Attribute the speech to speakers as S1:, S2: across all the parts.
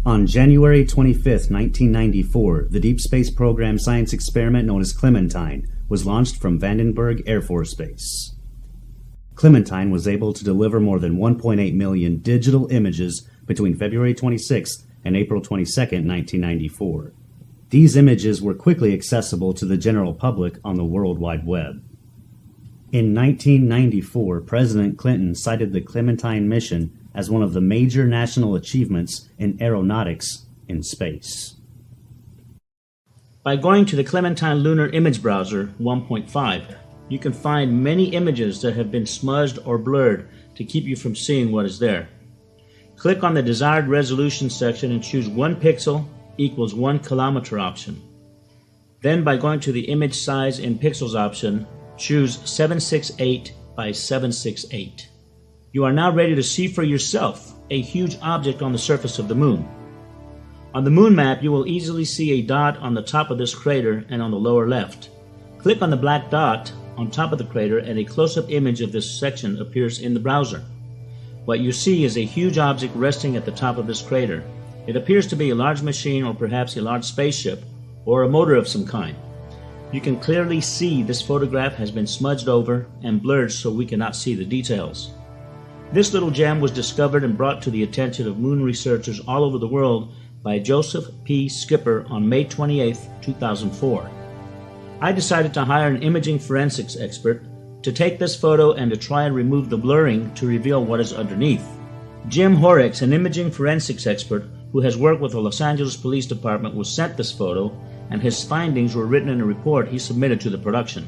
S1: On January 25, 1994, the Deep Space Program science experiment known as Clementine was launched from Vandenberg Air Force Base. Clementine was able to deliver more than 1.8 million digital images between February 26 and April 22, 1994. These images were quickly accessible to the general public on the World Wide Web. In 1994, President Clinton cited the Clementine mission as one of the major national achievements in aeronautics in space.
S2: By going to the Clementine Lunar Image Browser 1.5, you can find many images that have been smudged or blurred to keep you from seeing what is there. Click on the desired resolution section and choose 1 pixel equals 1 kilometer option. Then by going to the image size in pixels option, choose 768 by 768. You are now ready to see for yourself a huge object on the surface of the moon. On the moon map, you will easily see a dot on the top of this crater and on the lower left. Click on the black dot on top of the crater and a close-up image of this section appears in the browser. What you see is a huge object resting at the top of this crater. It appears to be a large machine or perhaps a large spaceship or a motor of some kind. You can clearly see this photograph has been smudged over and blurred so we cannot see the details. This little gem was discovered and brought to the attention of moon researchers all over the world by Joseph P. Skipper on May 28, 2004. I decided to hire an imaging forensics expert to take this photo and to try and remove the blurring to reveal what is underneath. Jim Horrocks, an imaging forensics expert who has worked with the Los Angeles Police Department, was sent this photo, and his findings were written in a report he submitted to the production.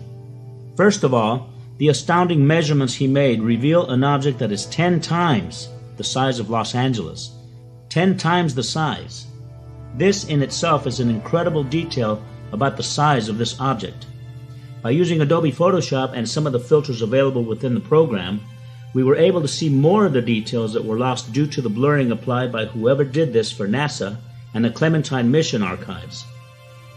S2: First of all, the astounding measurements he made reveal an object that is 10 times the size of Los Angeles. 10 times the size. This in itself is an incredible detail about the size of this object. By using Adobe Photoshop and some of the filters available within the program, we were able to see more of the details that were lost due to the blurring applied by whoever did this for NASA and the Clementine mission archives.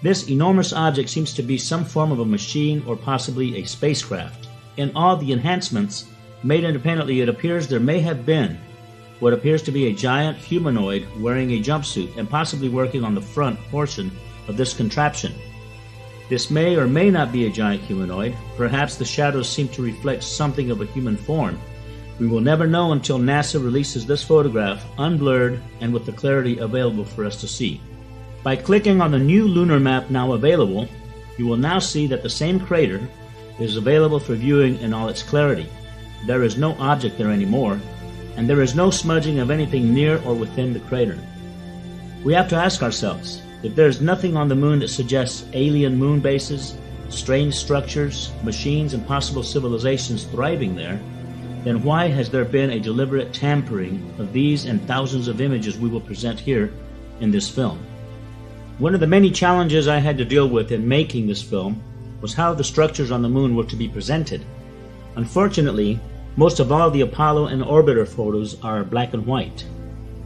S2: This enormous object seems to be some form of a machine or possibly a spacecraft. In all the enhancements made independently, it appears there may have been what appears to be a giant humanoid wearing a jumpsuit and possibly working on the front portion of this contraption. This may or may not be a giant humanoid. Perhaps the shadows seem to reflect something of a human form. We will never know until NASA releases this photograph unblurred and with the clarity available for us to see. By clicking on the new lunar map now available, you will now see that the same crater is available for viewing in all its clarity. There is no object there anymore, and there is no smudging of anything near or within the crater. We have to ask ourselves, if there is nothing on the moon that suggests alien moon bases, strange structures, machines, and possible civilizations thriving there, then why has there been a deliberate tampering of these and thousands of images we will present here in this film? One of the many challenges I had to deal with in making this film was how the structures on the moon were to be presented. Unfortunately, most of all the Apollo and Orbiter photos are black and white.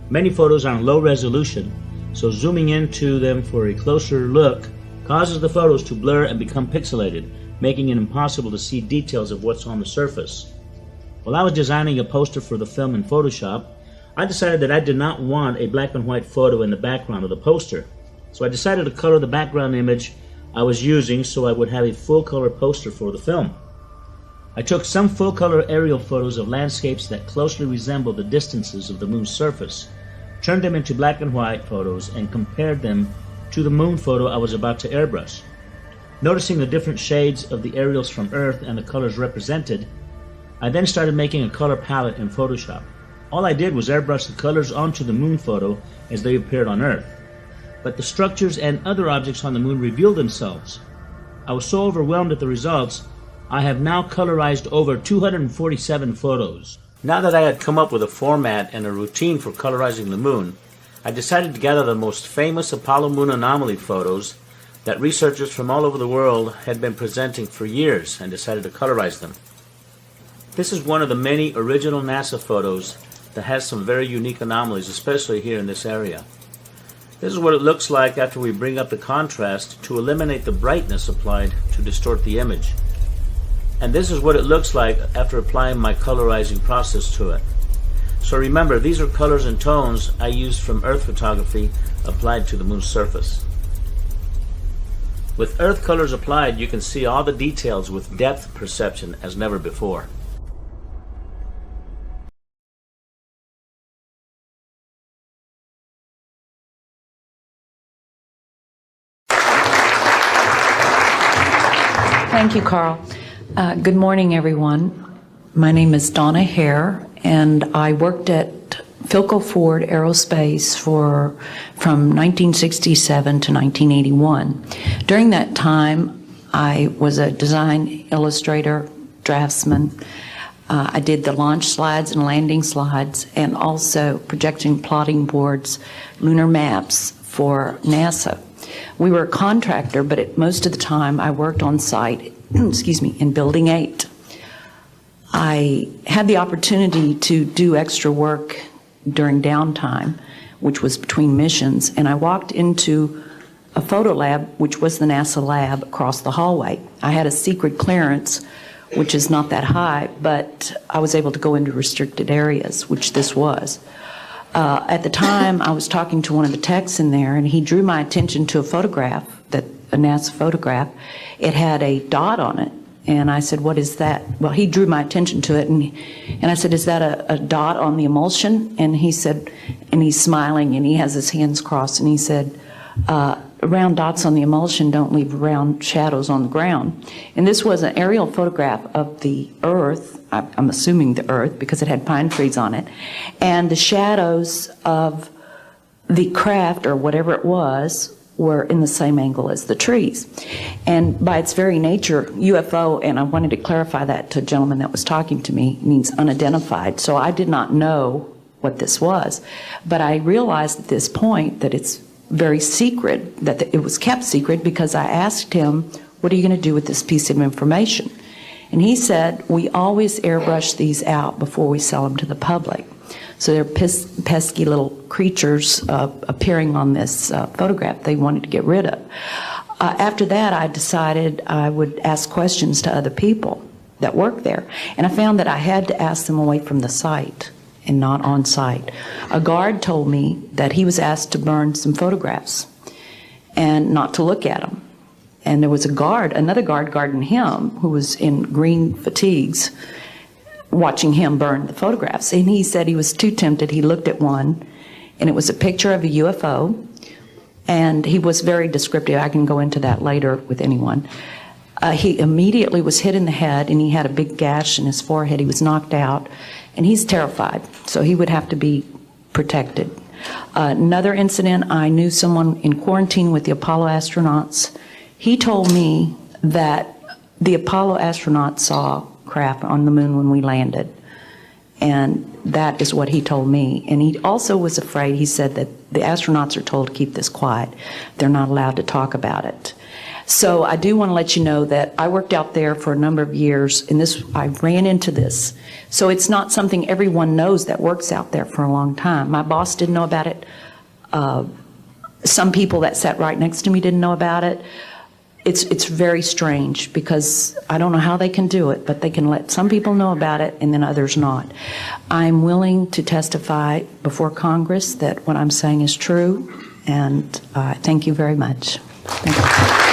S2: Many photos are in low resolution, so zooming into them for a closer look causes the photos to blur and become pixelated, making it impossible to see details of what's on the surface. While I was designing a poster for the film in Photoshop, I decided that I did not want a black and white photo in the background of the poster. So I decided to color the background image I was using so I would have a full color poster for the film. I took some full color aerial photos of landscapes that closely resemble the distances of the moon's surface, turned them into black and white photos, and compared them to the moon photo I was about to airbrush. Noticing the different shades of the aerials from Earth and the colors represented, I then started making a color palette in Photoshop. All I did was airbrush the colors onto the moon photo as they appeared on Earth. But the structures and other objects on the moon revealed themselves. I was so overwhelmed at the results, I have now colorized over 247 photos. Now that I had come up with a format and a routine for colorizing the moon, I decided to gather the most famous Apollo moon anomaly photos that researchers from all over the world had been presenting for years and decided to colorize them. This is one of the many original NASA photos that has some very unique anomalies, especially here in this area. This is what it looks like after we bring up the contrast to eliminate the brightness applied to distort the image. And this is what it looks like after applying my colorizing process to it. So remember, these are colors and tones I used from Earth photography applied to the moon's surface. With Earth colors applied, you can see all the details with depth perception as never before.
S3: Thank you, Carl. Good morning, everyone. My name is Donna Hare, and I worked at Philco Ford Aerospace from 1967 to 1981. During that time, I was a design illustrator, draftsman. I did the launch slides and landing slides, and also projection plotting boards, lunar maps for NASA. We were a contractor, but most of the time I worked on site, in Building 8. I had the opportunity to do extra work during downtime, which was between missions, and I walked into a photo lab, which was the NASA lab across the hallway. I had a secret clearance, which is not that high, but I was able to go into restricted areas, which this was. At the time, I was talking to one of the techs in there, and he drew my attention to a photograph, a NASA photograph. It had a dot on it, and I said, "What is that?" Well, he drew my attention to it, and I said, "Is that a dot on the emulsion?" And he said, and he's smiling, and he has his hands crossed, and he said, "Round dots on the emulsion don't leave round shadows on the ground." And this was an aerial photograph of the Earth, I'm assuming the Earth, because it had pine trees on it, and the shadows of the craft, or whatever it was, were in the same angle as the trees. And by its very nature, UFO, and I wanted to clarify that to a gentleman that was talking to me, means unidentified. So I did not know what this was. But I realized at this point that it's very secret, that it was kept secret, because I asked him, "What are you going to do with this piece of information?" And he said, "We always airbrush these out before we sell them to the public." So they're pesky little creatures appearing on this photograph they wanted to get rid of. After that, I decided I would ask questions to other people that work there. And I found that I had to ask them away from the site and not on site. A guard told me that he was asked to burn some photographs and not to look at them. And there was another guard guarding him, who was in green fatigues, watching him burn the photographs. And he said he was too tempted. He looked at one, and it was a picture of a UFO, and he was very descriptive. I can go into that later with anyone. He immediately was hit in the head, and he had a big gash in his forehead. He was knocked out, and he's terrified, so he would have to be protected. Another incident, I knew someone in quarantine with the Apollo astronauts. He told me that the Apollo astronauts saw craft on the moon when we landed, and that is what he told me. And he also was afraid. He said that the astronauts are told to keep this quiet. They're not allowed to talk about it. So I do want to let you know that I worked out there for a number of years, and I ran into this. So it's not something everyone knows that works out there for a long time. My boss didn't know about it. Some people that sat right next to me didn't know about it. It's very strange, because I don't know how they can do it, but they can let some people know about it and then others not. I'm willing to testify before Congress that what I'm saying is true, and thank you very much. Thank you.